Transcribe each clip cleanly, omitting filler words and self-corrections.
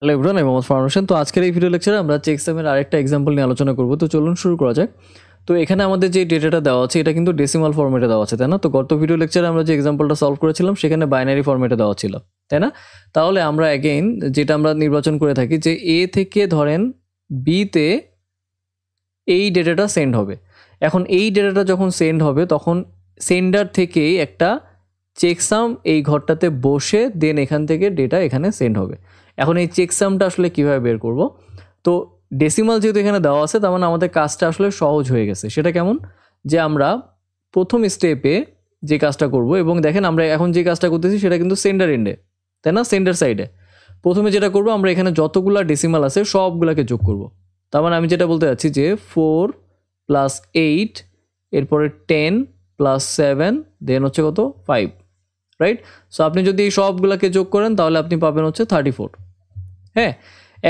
Hello everyone, আমি মোহাম্মদ ফারহান হোসেন। তো আজকের এই ভিডিও লেকচারে আমরা চেকসামের আরেকটা এক্সাম্পল নিয়ে আলোচনা করব। তো চলুন শুরু করা যাক। তো এখানে আমাদের যে ডেটাটা দেওয়া আছে এটা কিন্তু ডেসিমাল ফরম্যাটে দেওয়া আছে, তাই না? তো গত ভিডিও লেকচারে আমরা যে এক্সাম্পলটা সলভ করেছিলাম সেখানে বাইনারি ফরম্যাটে দেওয়া ছিল, তাই না? তাহলে আমরা অ্যাগেইন যেটা আমরা নির্বাচন করে থাকি যে এ থেকে ধরেন বিতে এই ডেটাটা সেন্ড হবে। এখন এই ডেটাটা যখন সেন্ড হবে তখন সেন্ডার থেকেই একটা চেকসাম এই ঘরটাতে বসে দেন এখান থেকে ডেটা এখানে সেন্ড হবে। এখন এই চেকসামটা আসলে কিভাবে বের করব? তো ডেসিমাল যেহেতু এখানে দেওয়া আছে তার মানে আমাদের কাজটা আসলে সহজ হয়ে গেছে। সেটা কেমন? যে আমরা প্রথম স্টেপে যে কাজটা করব, এবং দেখেন আমরা এখন যে কাজটা করতেছি সেটা কিন্তু সেন্ডার এন্ডে, তাই না? সেন্ডার সাইডে প্রথমে যেটা করব আমরা এখানে যতগুলা ডেসিমাল আছে সবগুলাকে যোগ করব। তার মানে আমি যেটা বলতে চাচ্ছি যে 4 প্লাস 8, এরপরে 10 প্লাস 7, দেন হচ্ছে কত 5, রাইট? সো আপনি যদি এই সবগুলোকে যোগ করেন তাহলে আপনি পাবেন হচ্ছে 34। হ্যাঁ,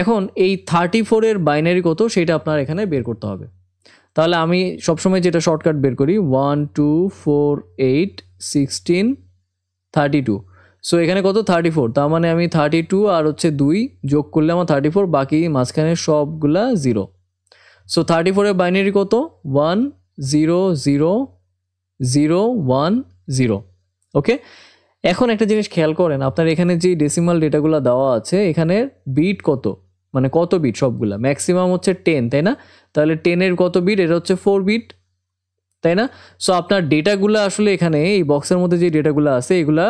এখন এই 34 এর বাইনারি কত সেটা আপনার এখানে বের করতে হবে। তাহলে আমি সবসময় যেটা শর্টকাট বের করি 1 2 4 8 16 32। সো এখানে কত 34, তার মানে আমি 32 আর হচ্ছে 2 যোগ করলে আমার 34, বাকি মাঝখানে সবগুলা 0। সো 34 এর বাইনারি কত 1 0 0 0 1 0। ওকে, এখন একটা জিনিস খেয়াল করেন, আপনার এখানে যে ডেসিমাল ডেটাগুলো দেওয়া আছে এখানে বিট কত, মানে কত বিট সবগুলা ম্যাক্সিমাম হচ্ছে 10, তাই না? তাহলে 10 এর কত বিট? এটা হচ্ছে 4 বিট, তাই না? সো আপনার ডেটাগুলো আসলে এখানে এই বক্সের মধ্যে যে ডেটাগুলো আছে এগুলা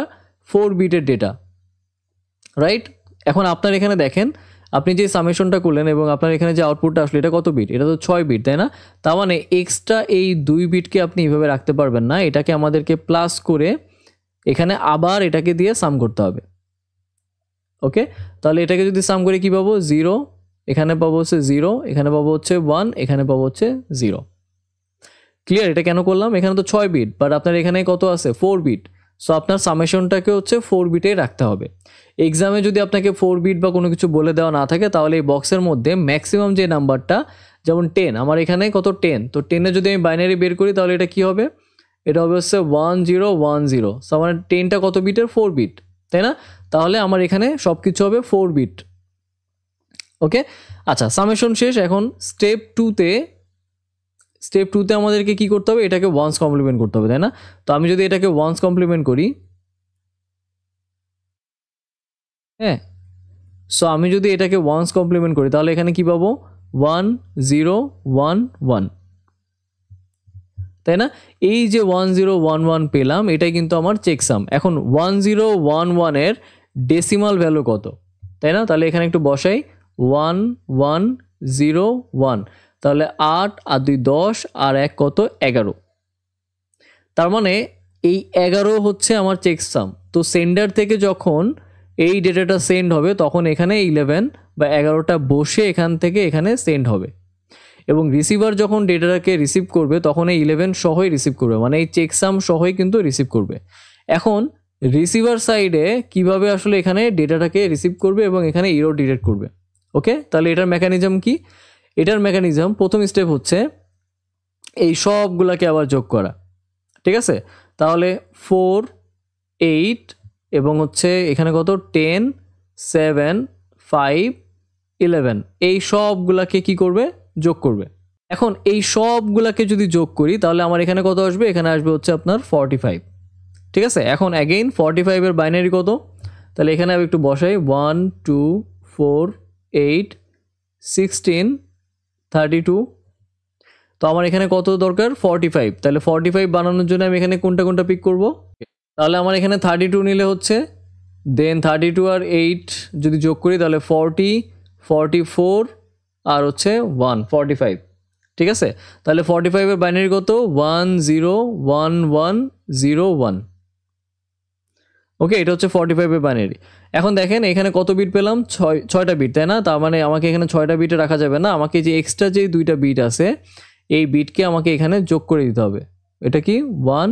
4 বিটের ডেটা, রাইট? এখন আপনার এখানে দেখেন আপনি যে সামেশনটা করলেন এবং আপনার এখানে যে আউটপুটটা আসলে এটা কত বিট? এটা তো 6 বিট, তাই না? তার মানে এক্সট্রা এই 2 বিটকে আপনি এইভাবে রাখতে পারবেন না, এটাকে আমাদেরকে প্লাস করে এখানে আবার এটাকে দিয়ে সাম করতে হবে। ওকে, তাহলে এটাকে যদি সাম করে কি পাবো? 0, এখানে পাবো হচ্ছে 0, এখানে পাবো হচ্ছে 1, এখানে পাবো হচ্ছে 0। ক্লিয়ার? এটা কেন করলাম? এখানে তো 6 বিট, বাট আপনার এখানে কত আছে? 4 বিট। সো আপনার সামেশনটাকে হচ্ছে 4 বিটেই রাখতে হবে। এক্সামে যদি আপনাকে 4 বিট বা কোনো কিছু বলে দেওয়া না থাকে তাহলে এই বক্সের মধ্যে ম্যাক্সিমাম যে নাম্বারটা, যেমন 10, আমার এখানে কত 10, তো 10 এ যদি আমি বাইনারি বের করি তাহলে এটা কি হবে? এটা হবে হচ্ছে 1010। সো আমার 10টা কত বিটের? 4 বিট, তাই না? তাহলে আমার এখানে সব কিছু হবে 4 বিট। ওকে, আচ্ছা, সামেশন শেষ। এখন স্টেপ 2তে আমাদেরকে কি করতে হবে? এটাকে ওয়ান্স কমপ্লিমেন্ট করতে হবে, তাই না? তো আমি যদি এটাকে ওয়ান্স কমপ্লিমেন্ট করি, হ্যাঁ, সো আমি যদি এটাকে ওয়ান্স কমপ্লিমেন্ট করি তাহলে এখানে কি পাবো? 1 0 1 1, তাই না? এই যে 1011 পেলাম এটাই কিন্তু আমার চেকসাম। এখন 1011 এর ডেসিমাল ভ্যালু কত, তাই না? তাহলে এখানে একটু বসাই 1101, তাহলে 8 আর 2 10 আর 1 কত 11। তার মানে এই 11 হচ্ছে আমার চেকসাম। তো সেন্ডার থেকে যখন এই ডেটাটা সেন্ড হবে তখন এখানে 11 বা 11টা বসে এখান থেকে এখানে সেন্ড হবে, এবং রিসিভার যখন ডেটাটাকে রিসিভ করবে তখন এই 11 সহই রিসিভ করবে, মানে এই চেকসাম সহই কিন্তু রিসিভ করবে। এখন রিসিভার সাইডে কিভাবে আসলে এখানে ডেটাটাকে রিসিভ করবে এবং এখানে এরর ডিটেক্ট করবে। ওকে, তাহলে এটার মেকানিজম কি? এটার মেকানিজম প্রথম স্টেপ হচ্ছে এই সবগুলাকে আবার যোগ করা, ঠিক আছে? তাহলে 4 8 এবং হচ্ছে এখানে কত 10 7 5 11, এই সবগুলাকে কি করবে? যোগ করবে। এখন এই সবগুলাকে যদি যোগ করি তাহলে আমার এখানে কত আসবে? এখানে আসবে হচ্ছে আপনার 45, ঠিক আছে? এখন অ্যাগেইন 45 এর বাইনারি কত? তাহলে এখানে আমি একটু বসাই 1 2 4 8 16 32। তো আমার এখানে কত দরকার? 45। তাহলে 45 বানানোর জন্য আমি এখানে কোনটা কোনটা পিক করব? তাহলে আমার এখানে 32 নিলে হচ্ছে, দেন 32 আর 8 যদি যোগ করি তাহলে 40 44 আর হচ্ছে 1 45, ঠিক আছে? তাহলে 45 এর বাইনারি কত? 101101। ওকে, এটা হচ্ছে 45 এর বাইনারি। এখন দেখেন এখানে কত বিট পেলাম? 6টা বিট, তাই না? তার মানে আমাকে এখানে 6টা বিটে রাখা যাবে না, আমাকে যে এক্সট্রা যে 2টা বিট আছে এই বিটকে আমাকে এখানে যোগ করে দিতে হবে। এটা কি 1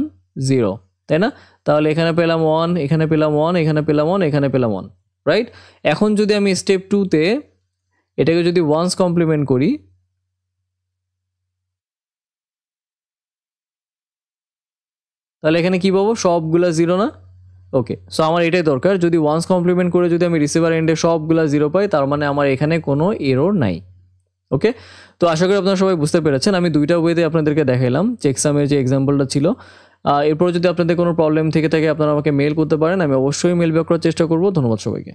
0, তাই না? তাহলে এখানে পেলাম 1, এখানে পেলাম 1, এখানে পেলাম 1, এখানে পেলাম 1, রাইট? এখন যদি আমি স্টেপ 2তে এটাকে যদি ওয়ান্স কমপ্লিমেন্ট করি তাহলে এখানে কি পাবো? সবগুলা 0 না? ওকে, সো আমার এটাই দরকার। যদি ওয়ান্স কমপ্লিমেন্ট করে যদি আমি রিসিভার এন্ডে সবগুলা 0 পাই, তার মানে আমার এখানে কোনো এরর নাই। ওকে, তো আশা করি আপনারা সবাই বুঝতে পেরেছেন। আমি দুইটা ওয়েতে আপনাদেরকে দেখাইলাম চেকসামের যে এক্সাম্পলটা ছিল। এরপর যদি আপনাদের কোনো প্রবলেম থেকে থাকে আপনারা আমাকে মেল করতে পারেন, আমি অবশ্যই মেল ব্যাক করার চেষ্টা করব। ধন্যবাদ সবাইকে।